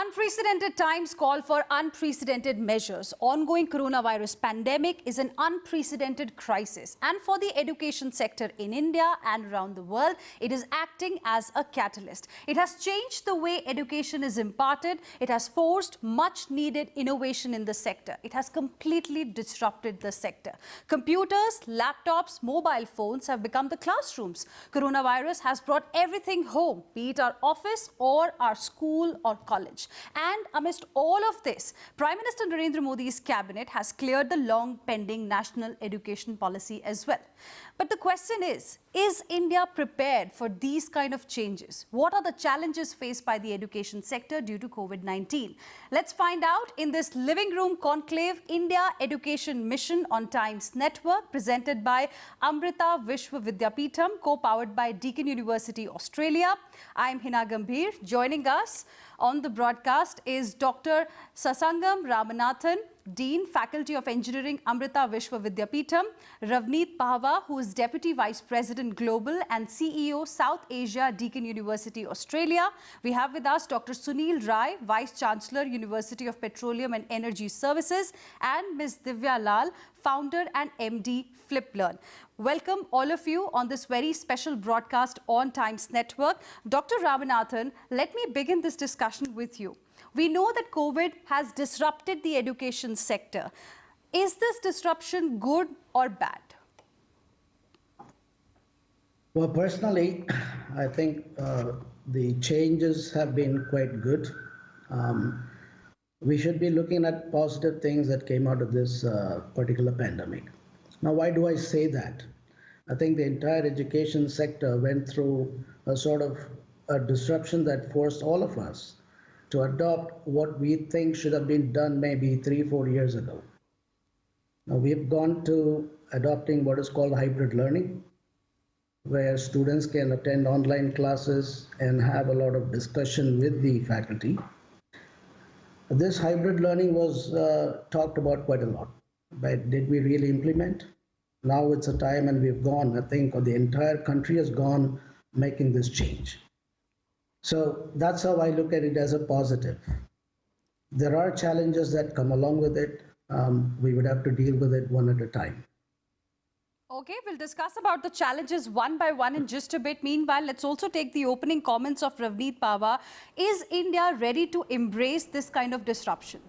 Unprecedented times call for unprecedented measures. Ongoing coronavirus pandemic is an unprecedented crisis, and for the education sector in India and around the world, it is acting as a catalyst. It has changed the way education is imparted. It has forced much needed innovation in the sector. It has completely disrupted the sector. Computers, laptops, mobile phones have become the classrooms. Coronavirus has brought everything home, be it our office or our school or college. And amidst all of this, Prime Minister Narendra Modi's cabinet has cleared the long pending national education policy as well. But the question is India prepared for these kind of changes? What are the challenges faced by the education sector due to COVID-19? Let's find out in this living room conclave, India Education Mission on Times Network, presented by Amrita Vishwa Vidyapeetham, co-powered by Deakin University, Australia. I'm Hina Gambhir. Joining us on the broadcast is Dr. Sasangam Ramanathan, Dean, Faculty of Engineering, Amrita Vishwa Vidyapeetham; Ravneet Pahwa, who is Deputy Vice President Global and CEO, South Asia, Deakin University, Australia. We have with us Dr. Sunil Rai, Vice Chancellor, University of Petroleum and Energy Services, and Ms. Divya Lal, Founder and MD, FlipLearn. Welcome all of you on this very special broadcast on Times Network. Dr. Ramanathan, let me begin this discussion with you. We know that COVID has disrupted the education sector. Is this disruption good or bad? Well, personally, I think the changes have been quite good. We should be looking at positive things that came out of this particular pandemic. Now, why do I say that? I think the entire education sector went through a sort of a disruption that forced all of us to adopt what we think should have been done maybe 3-4 years ago. Now, we've gone to adopting what is called hybrid learning, where students can attend online classes and have a lot of discussion with the faculty. This hybrid learning was talked about quite a lot, but did we really implement? Now it's a time, and we've gone, I think the entire country has gone making this change. So that's how I look at it, as a positive. There are challenges that come along with it. We would have to deal with it one at a time. Okay, we'll discuss about the challenges one by one in just a bit. Meanwhile, let's also take the opening comments of Ravneet Pahwa. Is India ready to embrace this kind of disruption?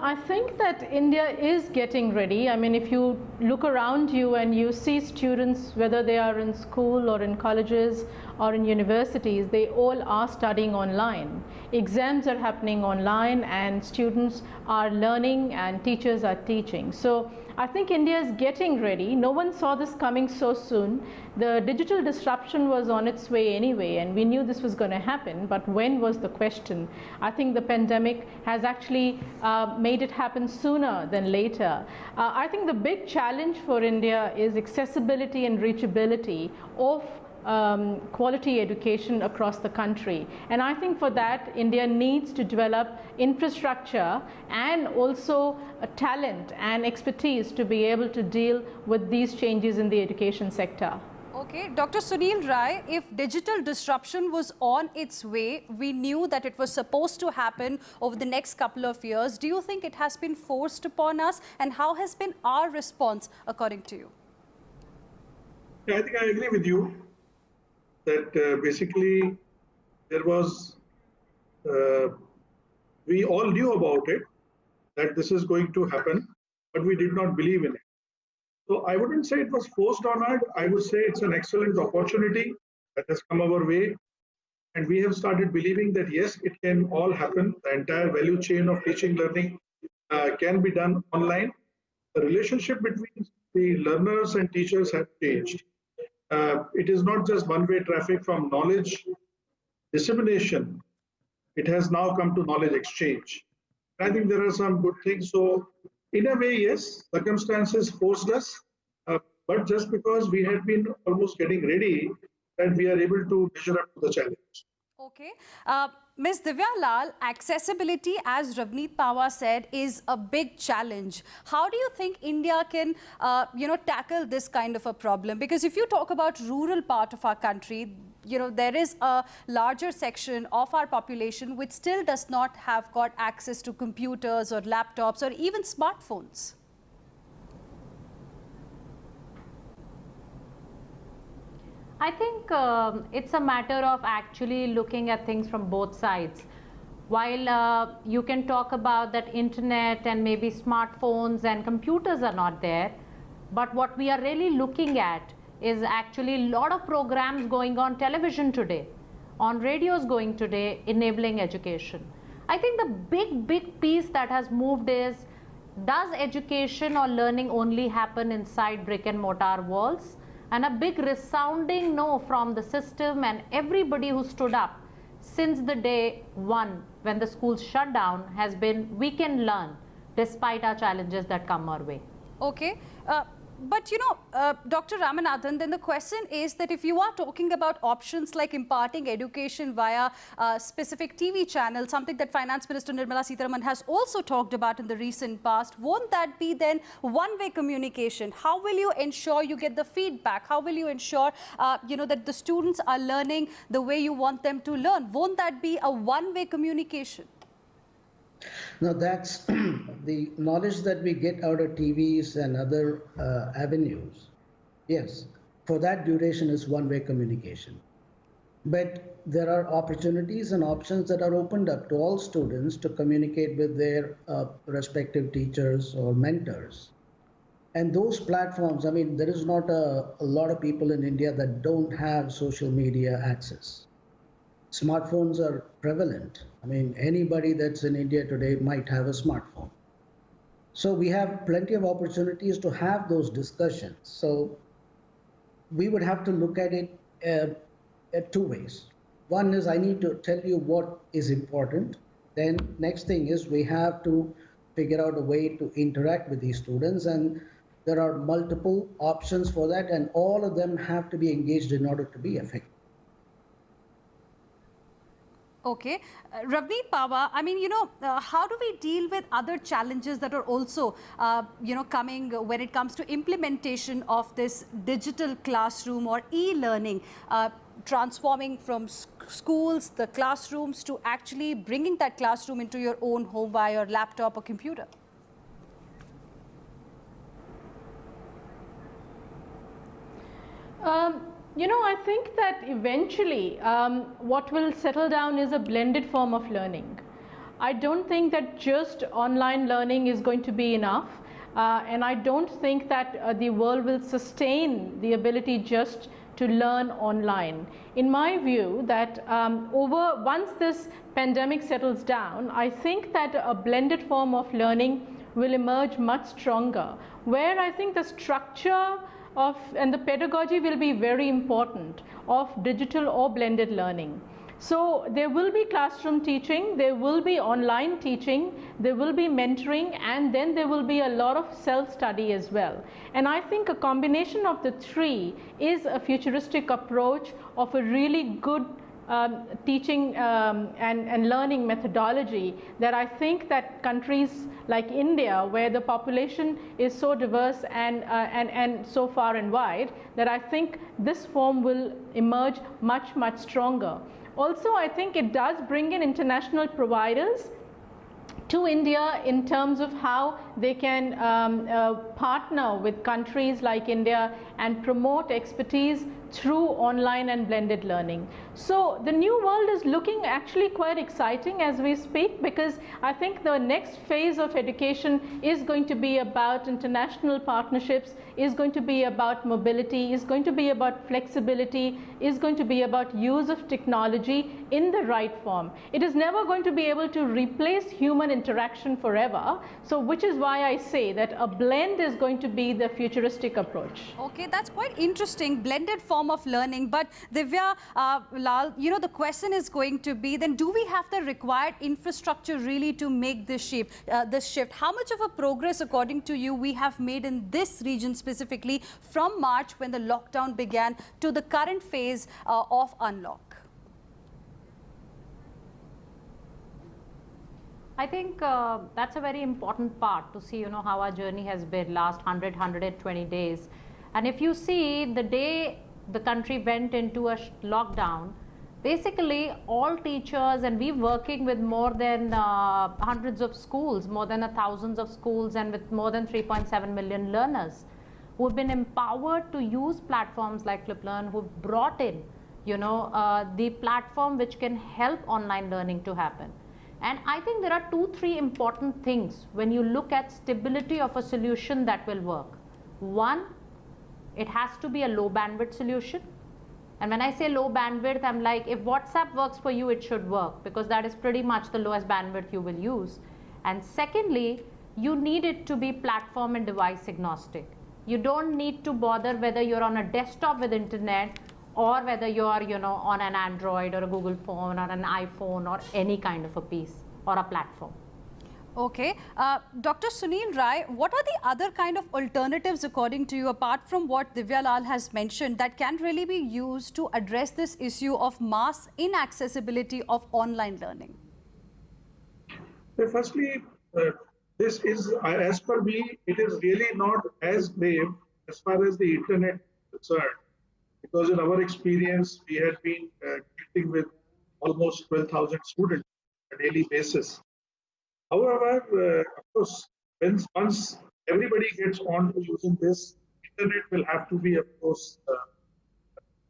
I think that India is getting ready. I mean, if you look around you and you see students, whether they are in school or in colleges or in universities, they all are studying online. Exams are happening online and students are learning and teachers are teaching. So I think India is getting ready. No one saw this coming so soon. The digital disruption was on its way anyway, and we knew this was going to happen, but when was the question? I think the pandemic has actually made it happen sooner than later. I think the big challenge for India is accessibility and reachability of quality education across the country, and I think for that India needs to develop infrastructure and also talent and expertise to be able to deal with these changes in the education sector. Okay, Dr. Sunil Rai, if digital disruption was on its way, we knew that it was supposed to happen over the next couple of years. Do you think it has been forced upon us, and how has been our response according to you? Yeah, I think I agree with you that basically there was, we all knew about it, that this is going to happen, but we did not believe in it. So I wouldn't say it was forced on us. I would say it's an excellent opportunity that has come our way. And we have started believing that yes, it can all happen. The entire value chain of teaching learning can be done online. The relationship between the learners and teachers have changed. It is not just one-way traffic from knowledge dissemination. It has now come to knowledge exchange. I think there are some good things. So in a way, yes, circumstances forced us, but just because we had been almost getting ready, that we are able to measure up to the challenge. Okay. Ms. Divya Lal, accessibility, as Ravneet Pahwa said, is a big challenge. How do you think India can, tackle this kind of a problem? Because if you talk about rural part of our country, there is a larger section of our population which still does not have got access to computers or laptops or even smartphones. I think it's a matter of actually looking at things from both sides. While you can talk about that internet and maybe smartphones and computers are not there, but what we are really looking at is actually a lot of programs going on television today, on radios going today, enabling education. I think the big piece that has moved is, does education or learning only happen inside brick and mortar walls? And a big resounding no from the system and everybody who stood up since the day one when the schools shut down has been, we can learn despite our challenges that come our way. Okay. But Dr. Ramanathan, then the question is that if you are talking about options like imparting education via specific TV channels, something that Finance Minister Nirmala Sitharaman has also talked about in the recent past, won't that be then one-way communication? How will you ensure you get the feedback? How will you ensure, that the students are learning the way you want them to learn? Won't that be a one-way communication? Now, that's the knowledge that we get out of TVs and other avenues. Yes, for that duration is one-way communication. But there are opportunities and options that are opened up to all students to communicate with their respective teachers or mentors. And those platforms, I mean, there is not a lot of people in India that don't have social media access. Smartphones are prevalent. I mean, anybody that's in India today might have a smartphone. So we have plenty of opportunities to have those discussions. So we would have to look at it two ways. One is I need to tell you what is important. Then next thing is we have to figure out a way to interact with these students, and there are multiple options for that, and all of them have to be engaged in order to be effective. Okay. Ravneet Pahwa, I mean, how do we deal with other challenges that are also, coming when it comes to implementation of this digital classroom or e-learning, transforming from schools, the classrooms, to actually bringing that classroom into your own home via your laptop or computer? I think that eventually what will settle down is a blended form of learning. I don't think that just online learning is going to be enough, and I don't think that the world will sustain the ability just to learn online. In my view, that once this pandemic settles down, I think that a blended form of learning will emerge much stronger, where I think the structure and the pedagogy will be very important of digital or blended learning. So there will be classroom teaching, there will be online teaching, there will be mentoring, and then there will be a lot of self-study as well. And I think a combination of the three is a futuristic approach of a really good teaching and learning methodology that I think that countries like India, where the population is so diverse and so far and wide, that I think this form will emerge much stronger. Also, I think it does bring in international providers to India in terms of how they can partner with countries like India and promote expertise through online and blended learning. So the new world is looking actually quite exciting as we speak, because I think the next phase of education is going to be about international partnerships, is going to be about mobility, is going to be about flexibility, is going to be about use of technology in the right form. It is never going to be able to replace human interaction forever. So which is why I say that a blend is going to be the futuristic approach. Okay, that's quite interesting, blended form of learning. But Divya Lal, the question is going to be, then do we have the required infrastructure really to make this shift? How much of a progress, according to you, we have made in this region specifically from March when the lockdown began to the current phase of unlock? I think that's a very important part to see, how our journey has been last 100, 120 days. And if you see the day the country went into a lockdown, basically all teachers, and we're working with more than hundreds of schools, more than thousands of schools, and with more than 3.7 million learners who've been empowered to use platforms like FlipLearn, who've brought in, the platform which can help online learning to happen. And I think there are 2-3 important things when you look at stability of a solution that will work. One, it has to be a low bandwidth solution. And when I say low bandwidth, I'm like, if WhatsApp works for you, it should work, because that is pretty much the lowest bandwidth you will use. And secondly, you need it to be platform and device agnostic. You don't need to bother whether you're on a desktop with internet or whether you're, on an Android or a Google phone or an iPhone or any kind of a piece or a platform. Okay. Dr. Sunil Rai, what are the other kind of alternatives, according to you, apart from what Divya Lal has mentioned, that can really be used to address this issue of mass inaccessibility of online learning? So firstly, this is, as per me, it is really not as grave as far as the internet is concerned, because in our experience, we had been dealing with almost 12,000 students on a daily basis. However, of course, once everybody gets on to using this, internet will have to be, of course,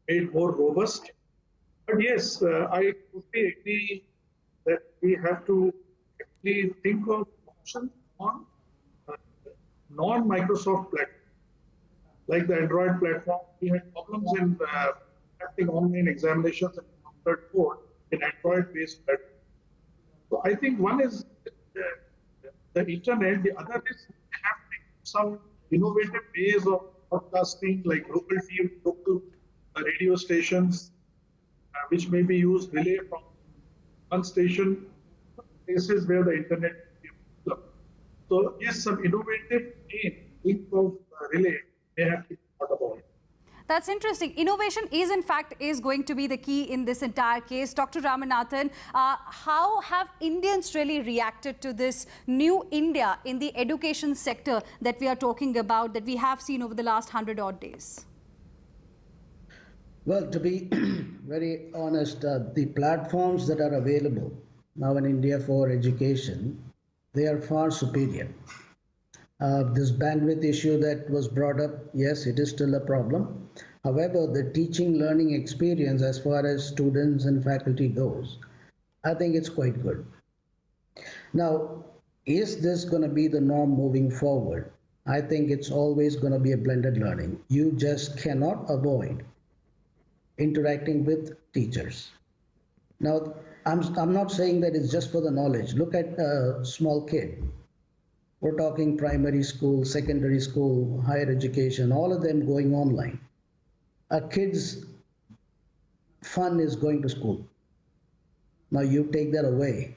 made more robust. But yes, I totally agree that we have to actually think of options on non-Microsoft platforms. Like the Android platform, we had problems in conducting online examinations and third code in Android-based platforms. So I think one is the internet, the other is having some innovative ways of broadcasting, like local TV, local radio stations, which may be used relay from one station to places where the internet is developed. So yes, some innovative think of relay may have to be thought about. That's interesting. Innovation is going to be the key in this entire case. Dr. Ramanathan, how have Indians really reacted to this new India in the education sector that we are talking about, that we have seen over the last 100 odd days? Well, to be very honest, the platforms that are available now in India for education, they are far superior. This bandwidth issue that was brought up, yes, it is still a problem. However, the teaching learning experience as far as students and faculty goes, I think it's quite good. Now, is this going to be the norm moving forward? I think it's always going to be a blended learning. You just cannot avoid interacting with teachers. Now, I'm not saying that it's just for the knowledge. Look at a small kid. We're talking primary school, secondary school, higher education, all of them going online. A kid's fun is going to school. Now you take that away,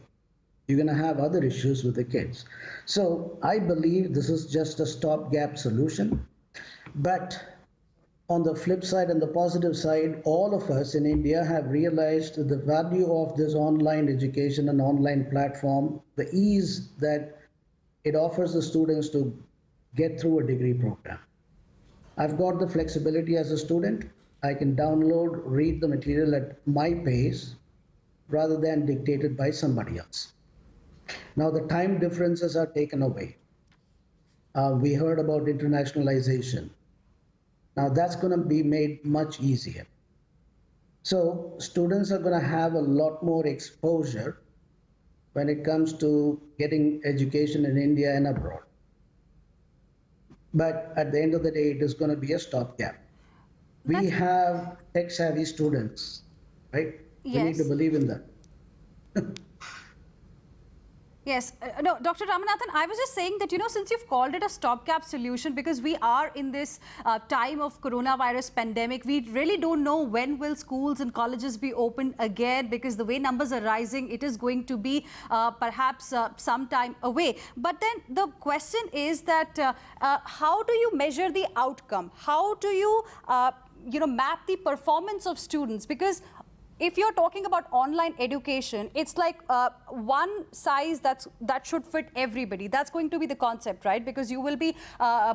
you're going to have other issues with the kids. So I believe this is just a stopgap solution. But on the flip side and the positive side, all of us in India have realized the value of this online education and online platform, the ease that it offers the students to get through a degree program. I've got the flexibility as a student. I can download, read the material at my pace rather than dictated by somebody else. Now the time differences are taken away. We heard about internationalization. Now that's going to be made much easier. So students are going to have a lot more exposure when it comes to getting education in India and abroad. But at the end of the day, it is going to be a stopgap. We have tech-savvy students, right? Yes. We need to believe in them. Yes. No, Dr. Ramanathan, I was just saying that, since you've called it a stopgap solution, because we are in this time of coronavirus pandemic, we really don't know when will schools and colleges be open again, because the way numbers are rising, it is going to be perhaps some time away. But then the question is that how do you measure the outcome? How do you, map the performance of students? Because if you're talking about online education, it's like one size that should fit everybody. That's going to be the concept, right? Because you will be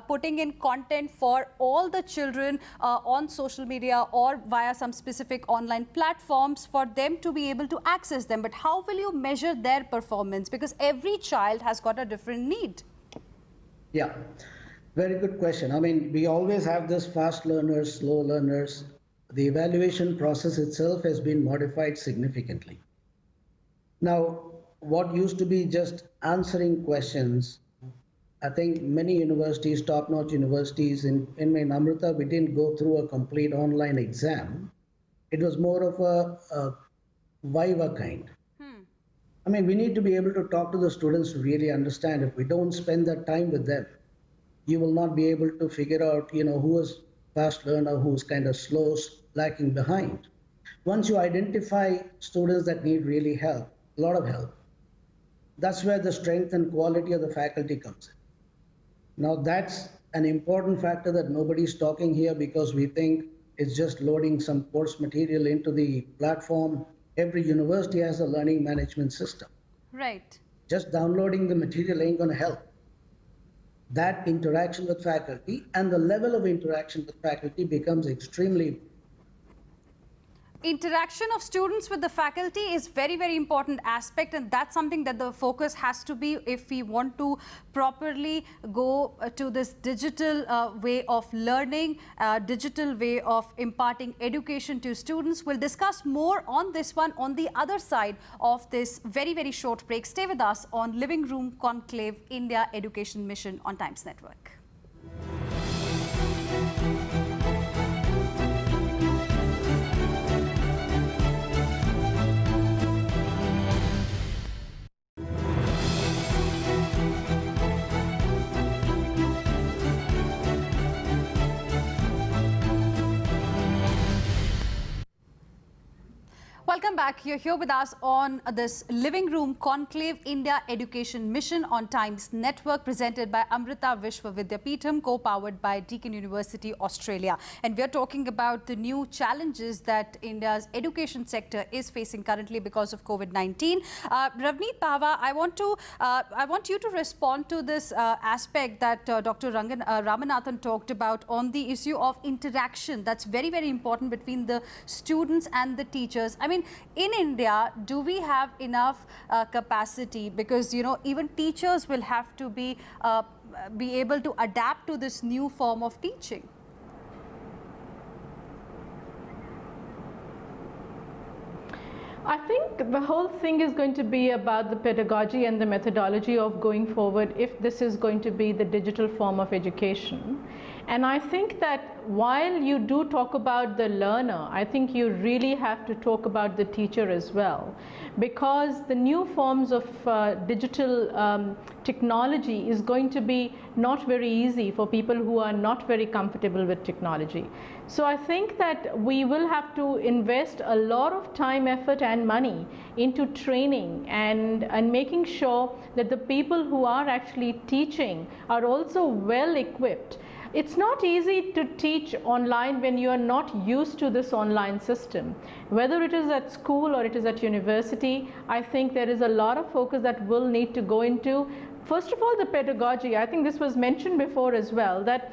putting in content for all the children on social media or via some specific online platforms for them to be able to access them. But how will you measure their performance? Because every child has got a different need. Yeah, very good question. I mean, we always have this fast learners, slow learners. The evaluation process itself has been modified significantly. Now, what used to be just answering questions, I think many universities, top-notch universities, in Amrita, we didn't go through a complete online exam. It was more of a Viva kind. I mean, we need to be able to talk to the students to really understand. If we don't spend that time with them, you will not be able to figure out, who is fast learner, who's kind of slow, lacking behind. Once you identify students that need really help, a lot of help, that's where the strength and quality of the faculty comes in. Now, that's an important factor that nobody's talking here because we think it's just loading some course material into the platform. Every university has a learning management system. Right. Just downloading the material ain't going to help. That interaction with faculty and the level of interaction with faculty becomes extremely important. Interaction of students with the faculty is very, very important aspect, and that's something that the focus has to be if we want to properly go to this digital way of learning, digital way of imparting education to students. We'll discuss more on this one on the other side of this very, very short break. Stay with us on Living Room Conclave India Education Mission on Times Network. Welcome back. You're here with us on this Living Room Conclave India Education Mission on Times Network, presented by Amrita Vishwa Vidyapeetham, co-powered by Deakin University, Australia. And we're talking about the new challenges that India's education sector is facing currently because of COVID-19. Ravneet Pahwa, I want you to respond to this aspect that Dr. Ramanathan talked about on the issue of interaction. That's very, very important between the students and the teachers. I mean, in India, do we have enough capacity? Because, even teachers will have to be able to adapt to this new form of teaching. I think the whole thing is going to be about the pedagogy and the methodology of going forward if this is going to be the digital form of education. And I think that while you do talk about the learner, I think you really have to talk about the teacher as well, because the new forms of digital technology is going to be not very easy for people who are not very comfortable with technology. So I think that we will have to invest a lot of time, effort and money into training and making sure that the people who are actually teaching are also well equipped. It's not easy to teach online when you are not used to this online system. Whether it is at school or it is at university, I think there is a lot of focus that will need to go into, first of all, the pedagogy. I think this was mentioned before as well, that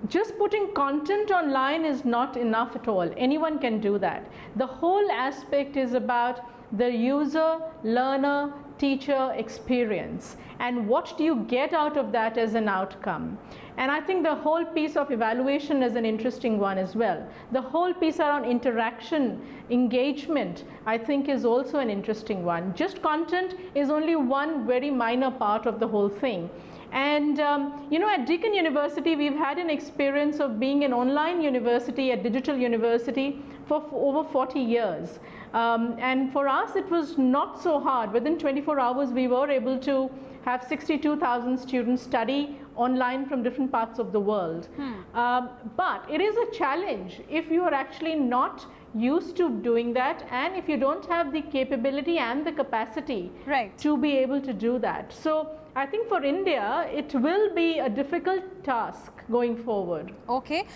just putting content online is not enough at all. Anyone can do that. The whole aspect is about the user, learner, teacher experience and what do you get out of that as an outcome. And I think the whole piece of evaluation is an interesting one as well. The whole piece around interaction, engagement, I think is also an interesting one. Just content is only one very minor part of the whole thing. And at Deakin University, we've had an experience of being an online university, a digital university for over 40 years. And for us, it was not so hard. Within 24 hours, we were able to have 62,000 students study online from different parts of the world. But it is a challenge if you are actually not used to doing that and if you don't have the capability and the capacity to be able to do that. So I think for India, it will be a difficult task going forward. Okay.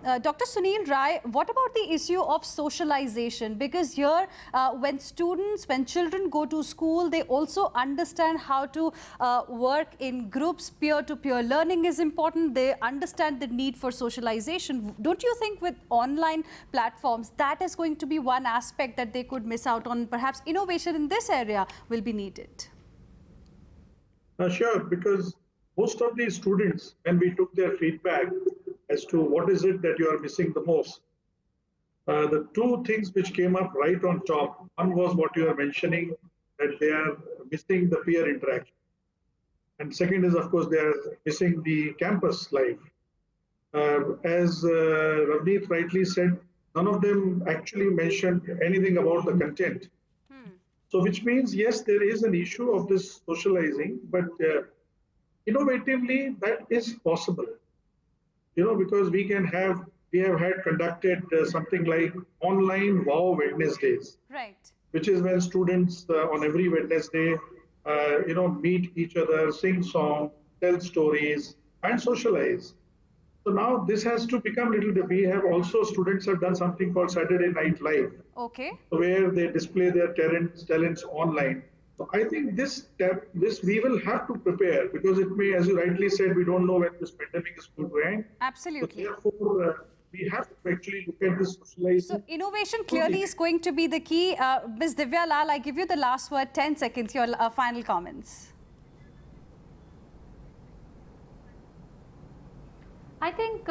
Dr. Sunil Rai, what about the issue of socialization? Because here, when children go to school, they also understand how to work in groups. Peer-to-peer learning is important. They understand the need for socialization. Don't you think with online platforms, that is going to be one aspect that they could miss out on? Perhaps innovation in this area will be needed. Sure, because most of these students, when we took their feedback as to what is it that you are missing the most, the two things which came up right on top, one was what you are mentioning, that they are missing the peer interaction. And second is, of course, they are missing the campus life. As Ravneet rightly said, none of them actually mentioned anything about the content. So which means, yes, there is an issue of this socializing, but innovatively that is possible. Because we have had conducted something like online Wow Wednesdays, Right. which is when students on every Wednesday, meet each other, sing songs, tell stories, and socialize. So now this has to become a little bit. We have also, students have done something called Saturday Night Live, Okay. where they display their talents online. So I think this we will have to prepare, because it may, as you rightly said, we don't know when this pandemic is going to end. Absolutely. So therefore, we have to actually look at this socialization. So innovation clearly is going to be the key. Ms. Divya Lal, I give you the last word, 10 seconds, your final comments. I think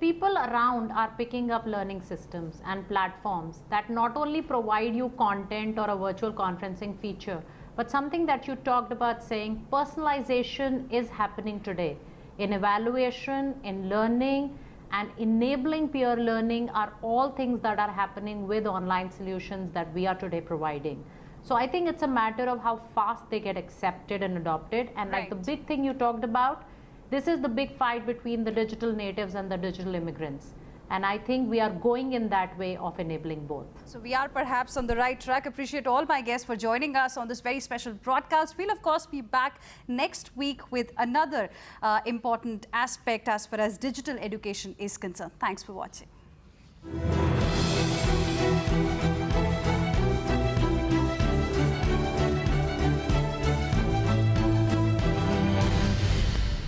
people around are picking up learning systems and platforms that not only provide you content or a virtual conferencing feature, but something that you talked about, saying personalization is happening today. In evaluation, in learning, and enabling peer learning are all things that are happening with online solutions that we are today providing. So I think it's a matter of how fast they get accepted and adopted. And like the big thing you talked about, this is the big fight between the digital natives and the digital immigrants. And I think we are going in that way of enabling both. So we are perhaps on the right track. Appreciate all my guests for joining us on this very special broadcast. We'll of course be back next week with another important aspect as far as digital education is concerned. Thanks for watching.